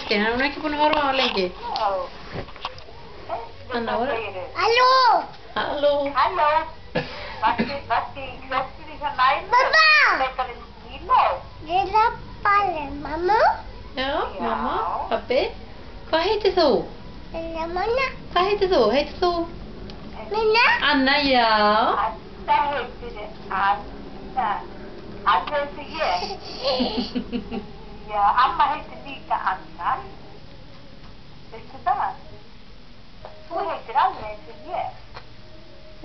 Kristín, er hún ekki búin að horfa á hann lengi? Anna, Halló! Halló? Halló! Varstu í klostri hjá Næmu? Mamma! Leikar í Míló? Lilla balli, mamma? Já, mamma, pabbi. Hvað heitir þú? Lilla manna? Hvað heitir þú? Heitir þú? Minna? Anna, já. Anna heitir Anna. Anna heitir ég. Já, amma heitir líka Anna. Veistu það? Þú heitir alveg eins og ég.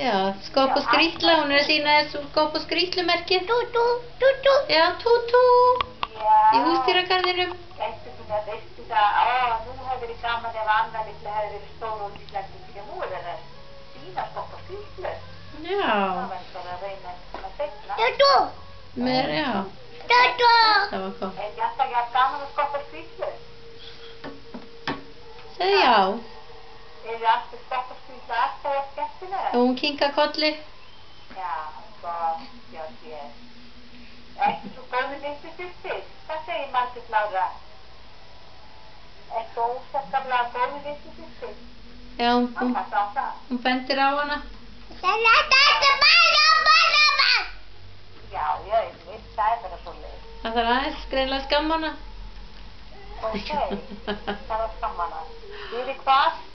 Já, Skop og Skrýtla, hún er að sýna þessu Skop og Skrýtlumerkið. Tútú, tútú. Já, tútú. Já. Í húsdýragarðinum. Veistu það, nú hefur verið gaman ef Anna litla hefur verið stór og Íslandi fyrir nú er það sína Skop og Skrýtlu. Já. Það verður að reyna að segna. Tútú. Mér, já. Tútú. Það var gott. Er þetta ekki að gaman að Skop og Skrýtlu? Segðu já. Er alltaf Skop og Skrýtlu alltaf að skemmtilega? Og hún kinkar kolli. Já, gott, já, þér. Ertu svo góð með litlu systir? Hvað segir Margrét Lára? Ertu ósakaflega góð með litlu systir? Já, Mamma sá það. hún bendir á hana. Já, ég veit, það er bara svo leið. Það þarf aðeins greinlega skamma hana. Ok, það var saman að. Fyrir hvað?